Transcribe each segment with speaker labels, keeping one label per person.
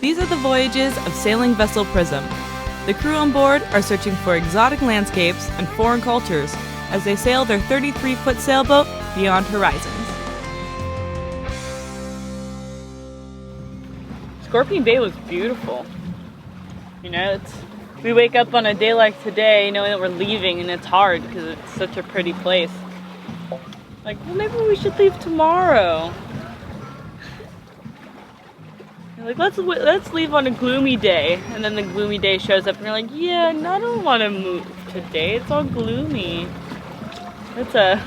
Speaker 1: These are the voyages of sailing vessel Prism. The crew on board are searching for exotic landscapes and foreign cultures as they sail their 33-foot sailboat beyond horizons. Scorpion Bay was beautiful. You know, we wake up on a day like today knowing that we're leaving, and it's hard because it's such a pretty place. Like, well, maybe we should leave tomorrow. Like, let's leave on a gloomy day, and then the gloomy day shows up and you're like, yeah, no, I don't want to move today, it's all gloomy. It's a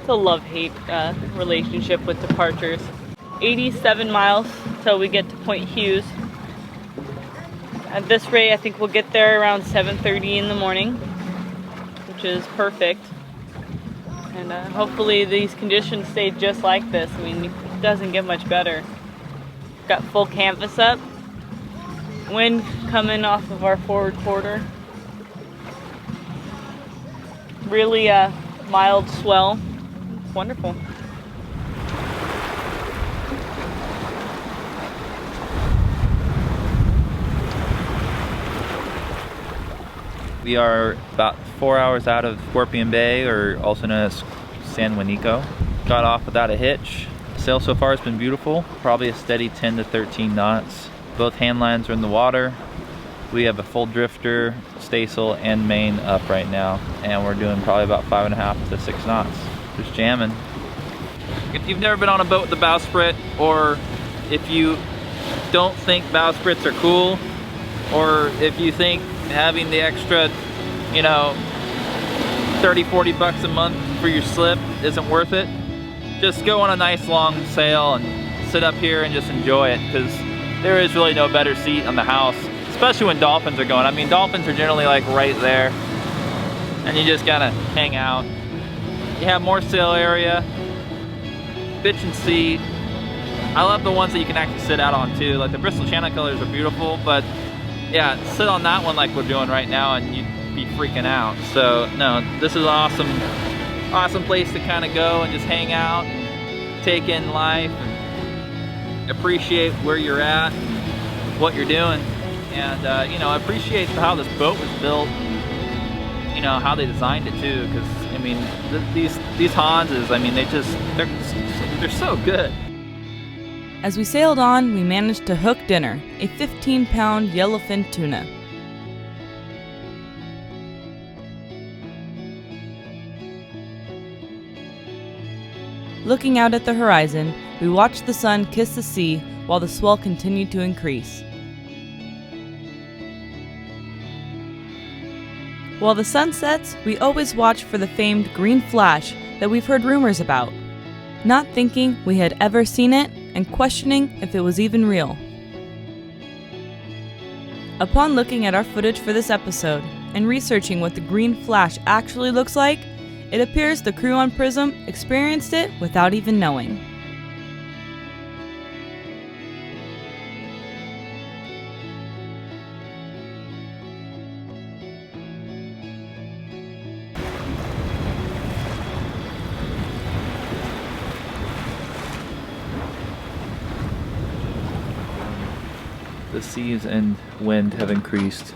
Speaker 1: love-hate relationship with departures. 87 miles till we get to Point Hughes. At this rate, I think we'll get there around 7:30 in the morning, which is perfect. And hopefully these conditions stay just like this. I mean, it doesn't get much better. Got full canvas up, wind coming off of our forward quarter, really mild swell. It's wonderful.
Speaker 2: We are about 4 hours out of Scorpion Bay, or also known as San Juanico. Got off without a hitch. Sail so far has been beautiful, probably a steady 10 to 13 knots. Both hand lines are in the water. We have a full drifter, staysail, and main up right now, and we're doing probably about 5.5 to 6 knots. Just jamming. If you've never been on a boat with a bowsprit, or if you don't think bowsprits are cool, or if you think having the extra, you know, 30-40 bucks a month for your slip isn't worth it, just go on a nice long sail and sit up here and just enjoy it, because there is really no better seat on the house, especially when dolphins are going. I mean, dolphins are generally like right there, and you just gotta hang out. You have more sail area, bitch and seat. I love the ones that you can actually sit out on too. Like the Bristol Channel colors are beautiful, but yeah, sit on that one like we're doing right now and you'd be freaking out. So no, this is awesome place to kind of go and just hang out, take in life, and appreciate where you're at, what you're doing, and you know, appreciate how this boat was built, you know, how they designed it too, because I mean, these Hanses, I mean, they're so good.
Speaker 1: As we sailed on, we managed to hook dinner, a 15-pound yellowfin tuna. Looking out at the horizon, we watched the sun kiss the sea while the swell continued to increase. While the sun sets, we always watch for the famed green flash that we've heard rumors about, not thinking we had ever seen it and questioning if it was even real. Upon looking at our footage for this episode and researching what the green flash actually looks like, it appears the crew on Prism experienced it without even knowing.
Speaker 2: The seas and wind have increased.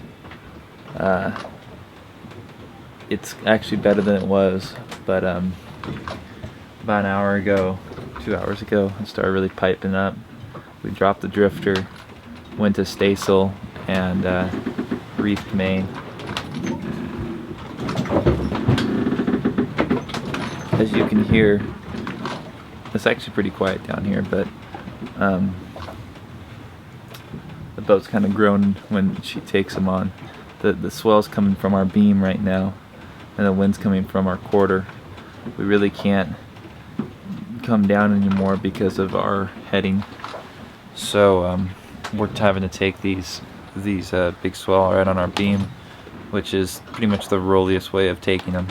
Speaker 2: It's actually better than it was, but about an hour ago, 2 hours ago, it started really piping up. We dropped the drifter, went to staysail, and reefed main. As you can hear, it's actually pretty quiet down here, but the boat's kind of groaning when she takes them on. The swell's coming from our beam right now, and the wind's coming from our quarter. We really can't come down anymore because of our heading. So we're having to take these big swell right on our beam, which is pretty much the rolliest way of taking them.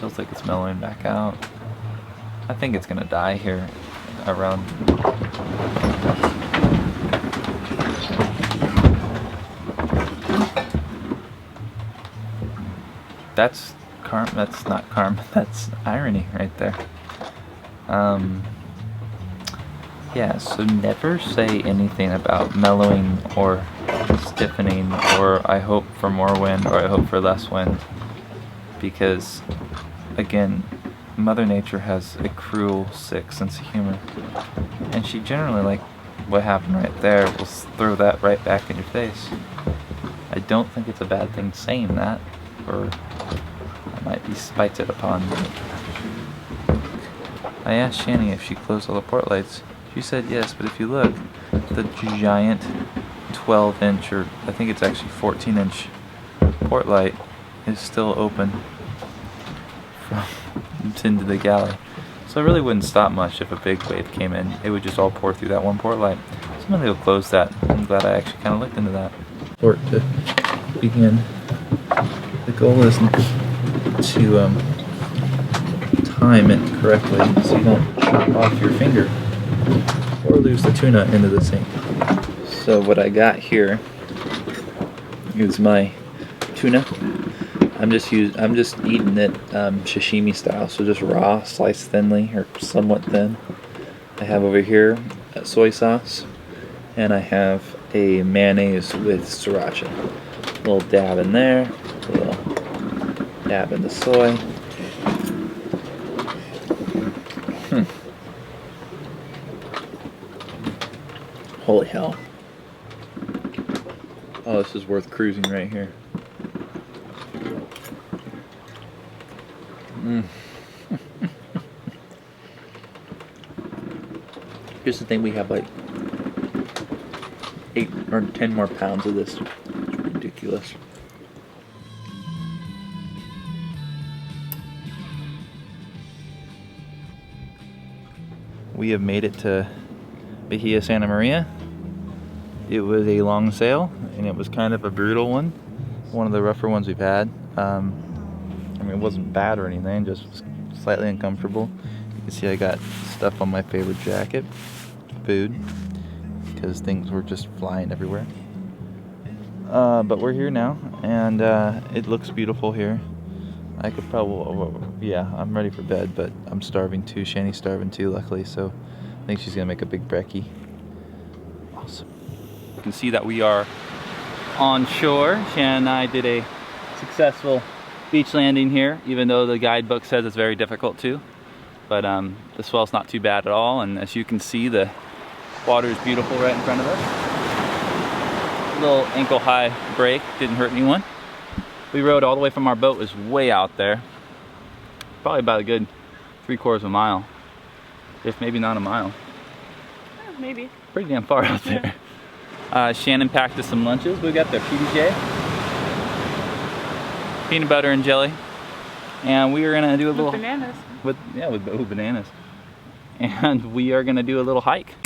Speaker 2: Feels like it's mellowing back out. I think it's gonna die here around. That's not karma, that's irony right there. Yeah, so never say anything about mellowing or stiffening or I hope for more wind or I hope for less wind, because again, Mother Nature has a cruel, sick sense of humor, and she generally, like what happened right there, will throw that right back in your face. I don't think it's a bad thing saying that, or I might be spited upon. I asked Shani if she closed all the port lights. She said yes, but if you look, the giant 12-inch, or I think it's actually 14-inch port light is still open from into the galley. So it really wouldn't stop much if a big wave came in. It would just all pour through that one port light. So maybe they'll close that. I'm glad I actually kind of looked into that. Port to begin. The goal is to time it correctly so you don't chop off your finger or lose the tuna into the sink. So what I got here is my tuna. I'm just eating it sashimi style, so just raw, sliced thinly or somewhat thin. I have over here soy sauce, and I have a mayonnaise with sriracha. A little dab in there, a little dab in the soy. Holy hell. Oh, this is worth cruising right here. Here's the thing, we have like 8 or 10 more pounds of this. It's ridiculous. We have made it to Bahia Santa Maria. It was a long sail, and it was kind of a brutal one. One of the rougher ones we've had. I mean, it wasn't bad or anything, just slightly uncomfortable. You can see I got stuff on my favorite jacket, food, because things were just flying everywhere. But we're here now, and it looks beautiful here. I could probably, yeah, I'm ready for bed, but I'm starving too. Shani's starving too, luckily, so I think she's gonna make a big brekkie. Awesome. You can see that we are on shore. Shan and I did a successful beach landing here, even though the guidebook says it's very difficult to. But the swell's not too bad at all, and as you can see, the water is beautiful right in front of us. A little ankle-high break, didn't hurt anyone. We rode all the way from our boat, was way out there. Probably about a good 3/4 of a mile, if maybe not a mile.
Speaker 1: Maybe.
Speaker 2: Pretty damn far out there. Shannon packed us some lunches. We got the PBJ, peanut butter and jelly, and we are gonna do a little
Speaker 1: bananas.
Speaker 2: With bananas, and we are gonna do a little hike.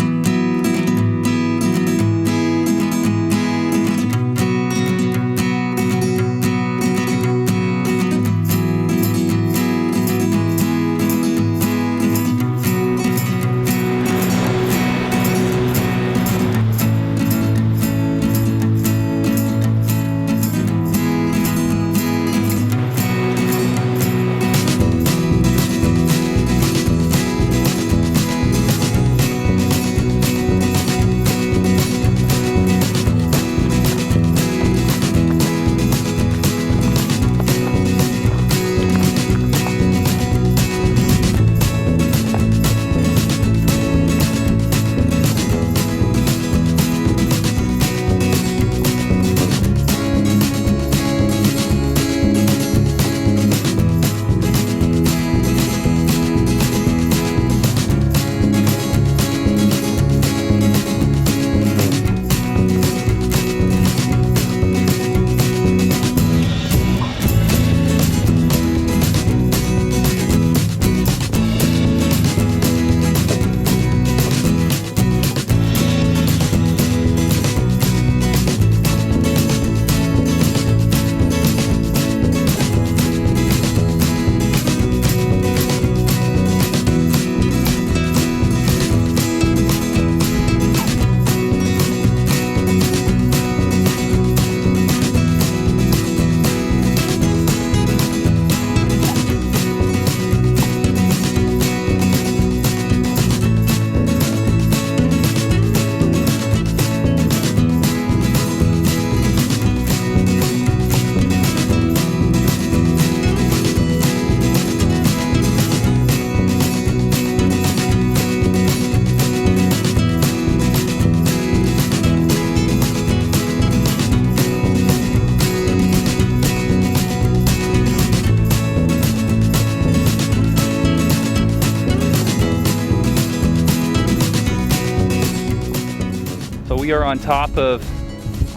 Speaker 2: we are on top of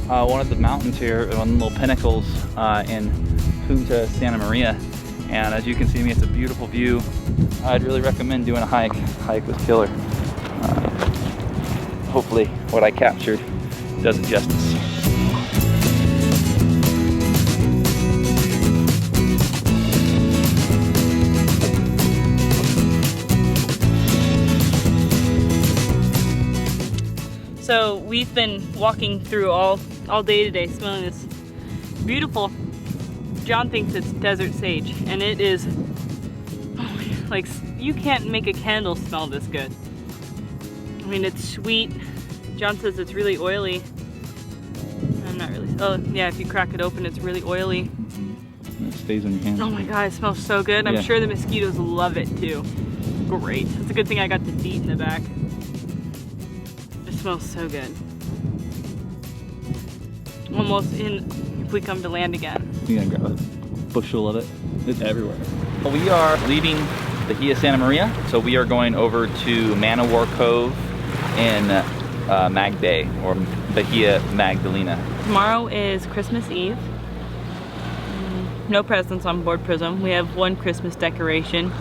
Speaker 2: one of the mountains here, on the little pinnacles in Punta Santa Maria. And as you can see, it's a beautiful view. I'd really recommend doing a hike. Hike was killer. Hopefully what I captured does it justice.
Speaker 1: So we've been walking through all day today, smelling this beautiful, John thinks it's desert sage, and it is, like, you can't make a candle smell this good. I mean, it's sweet. John says it's really oily. I'm not really, oh yeah, if you crack it open, it's really oily.
Speaker 2: It stays in your hand.
Speaker 1: Oh my God, it smells so good. I'm sure the mosquitoes love it too. Great. It's a good thing I got the DEET in the back. It smells so good. Almost in, if we come to land again.
Speaker 2: You're gonna grab a bushel of it. It's everywhere. We are leaving Bahia Santa Maria, so we are going over to Man o' War Cove in Mag Bay, or Bahia Magdalena.
Speaker 1: Tomorrow is Christmas Eve. No presents on board Prism. We have one Christmas decoration.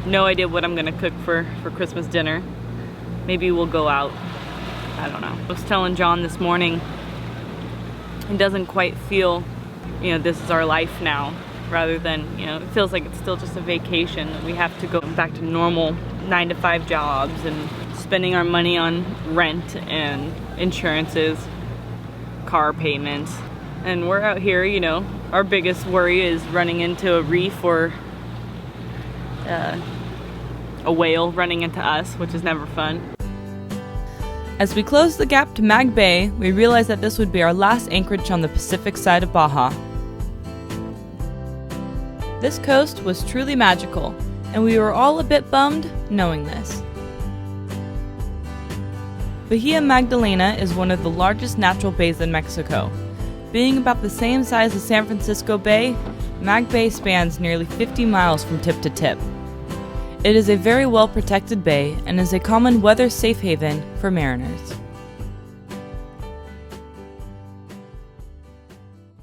Speaker 1: No idea what I'm gonna cook for Christmas dinner. Maybe we'll go out. I don't know. I was telling John this morning, it doesn't quite feel, you know, this is our life now, rather than, you know, it feels like it's still just a vacation. We have to go back to normal 9-to-5 jobs and spending our money on rent and insurances, car payments. And we're out here, you know, our biggest worry is running into a reef or a whale running into us, which is never fun. As we close the gap to Mag Bay, we realized that this would be our last anchorage on the Pacific side of Baja. This coast was truly magical, and we were all a bit bummed knowing this. Bahia Magdalena is one of the largest natural bays in Mexico. Being about the same size as San Francisco Bay, Mag Bay spans nearly 50 miles from tip to tip. It is a very well protected bay and is a common weather safe haven for mariners.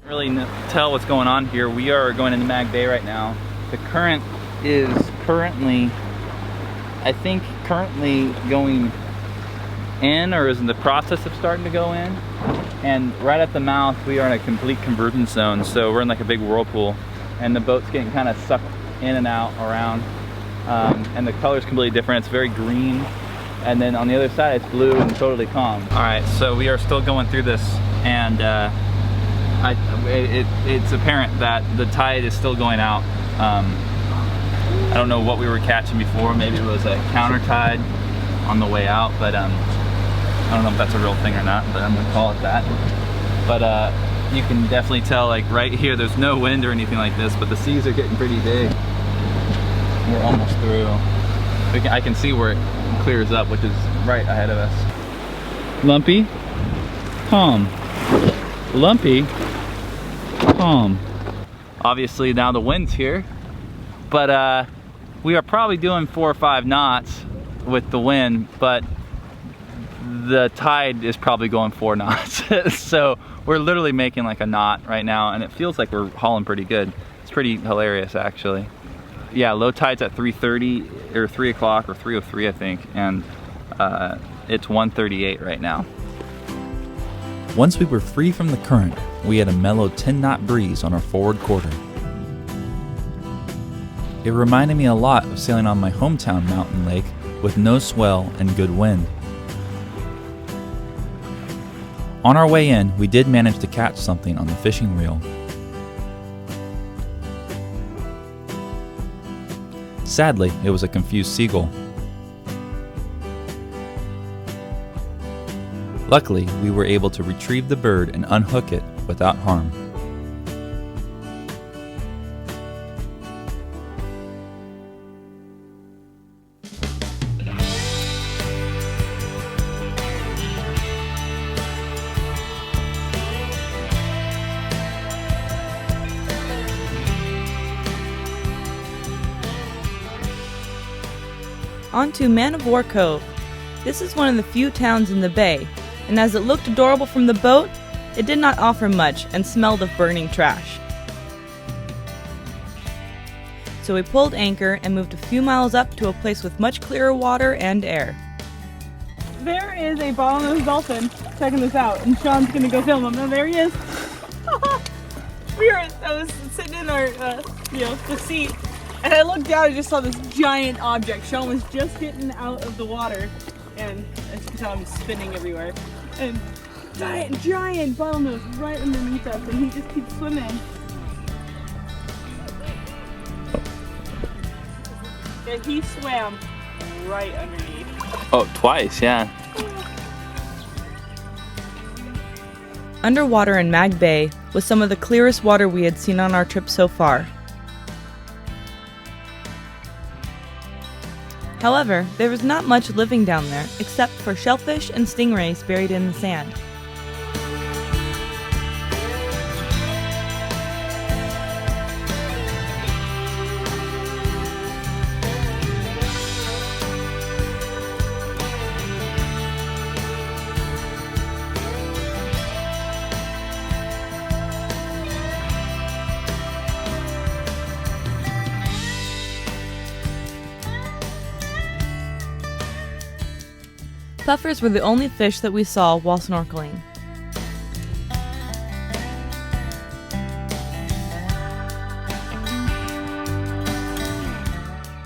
Speaker 2: Really tell what's going on here. We are going into Mag Bay right now. The current is currently going in, or is in the process of starting to go in. And right at the mouth, we are in a complete convergence zone. So we're in like a big whirlpool, and the boat's getting kind of sucked in and out around. And the color's completely different. It's very green, and then on the other side it's blue and totally calm. All right, so we are still going through this, and it's apparent that the tide is still going out. I don't know what we were catching before. Maybe it was a counter tide on the way out, but I don't know if that's a real thing or not, but I'm gonna call it that. But you can definitely tell, like right here, there's no wind or anything like this, but the seas are getting pretty big. We're almost through. I can see where it clears up, which is right ahead of us. Lumpy, calm. Lumpy, calm. Obviously now the wind's here, but we are probably doing 4 or 5 knots with the wind, but the tide is probably going 4 knots. So we're literally making like a knot right now, and it feels like we're hauling pretty good. It's pretty hilarious actually. Yeah, low tide's at 3:30 or 3 o'clock or 3:03 I think, and it's 1:38 right now.
Speaker 3: Once we were free from the current, we had a mellow 10-knot breeze on our forward quarter. It reminded me a lot of sailing on my hometown mountain lake with no swell and good wind. On our way in, we did manage to catch something on the fishing reel. Sadly, it was a confused seagull. Luckily, we were able to retrieve the bird and unhook it without harm.
Speaker 1: On to Man o' War Cove. This is one of the few towns in the bay, and as it looked adorable from the boat, it did not offer much and smelled of burning trash. So we pulled anchor and moved a few miles up to a place with much clearer water and air. There is a bottlenose dolphin checking this out, and Sean's gonna go film him. And there he is. I was sitting in our, the seat, and I looked down and just saw this giant object. Sean was just getting out of the water, and as you can tell, I'm spinning everywhere. And giant bottlenose right underneath us, and he just keeps swimming. And he swam right underneath.
Speaker 2: Oh, twice, yeah.
Speaker 1: Underwater in Mag Bay was some of the clearest water we had seen on our trip so far. However, there was not much living down there except for shellfish and stingrays buried in the sand. Puffers were the only fish that we saw while snorkeling.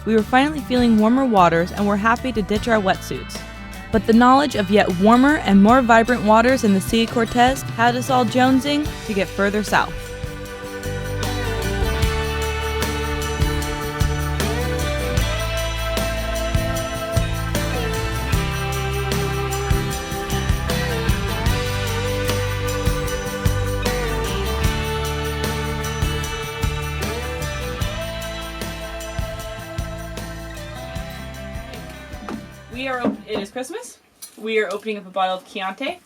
Speaker 1: We were finally feeling warmer waters and were happy to ditch our wetsuits. But the knowledge of yet warmer and more vibrant waters in the Sea of Cortez had us all jonesing to get further south. It is Christmas. We are opening up a bottle of Chianti.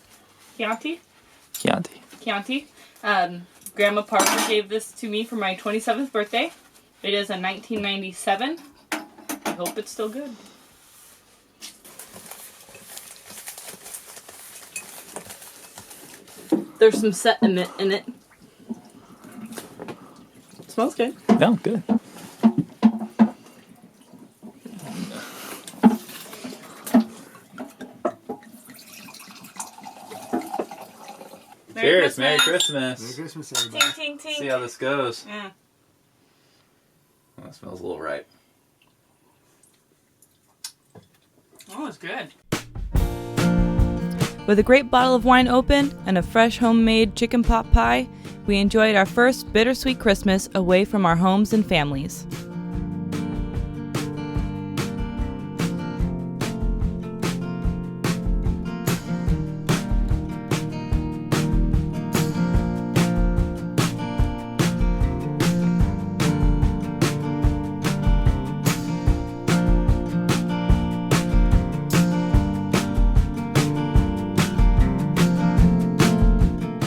Speaker 1: Grandma Parker gave this to me for my 27th birthday. It is a 1997. I hope it's still good. There's some sediment in it. It smells good.
Speaker 2: No, good. Cheers, Merry Christmas.
Speaker 4: Merry Christmas, everybody.
Speaker 1: Tink, tink, tink.
Speaker 2: See how this goes.
Speaker 1: Yeah.
Speaker 2: Oh, that smells a little ripe.
Speaker 1: Oh, it's good. With a great bottle of wine open and a fresh homemade chicken pot pie, we enjoyed our first bittersweet Christmas away from our homes and families.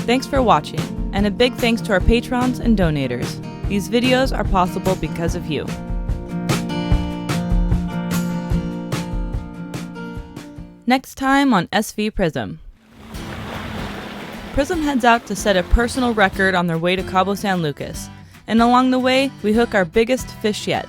Speaker 1: Thanks for watching, and a big thanks to our patrons and donators. These videos are possible because of you. Next time on SV Prism. Prism heads out to set a personal record on their way to Cabo San Lucas, and along the way, we hook our biggest fish yet.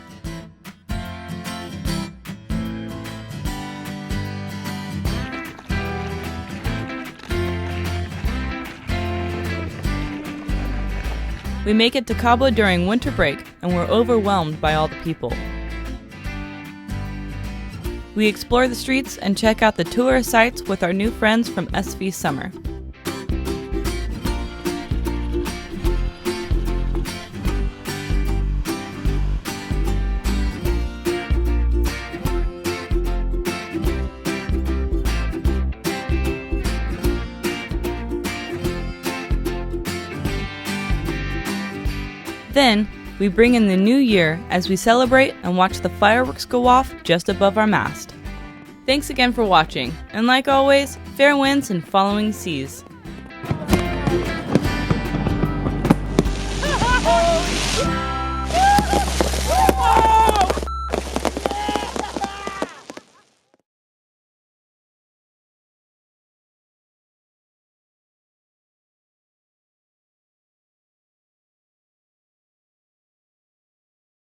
Speaker 1: We make it to Cabo during winter break, and we're overwhelmed by all the people. We explore the streets and check out the tourist sites with our new friends from SV Summer. Then, we bring in the new year as we celebrate and watch the fireworks go off just above our mast. Thanks again for watching, and like always, fair winds and following seas.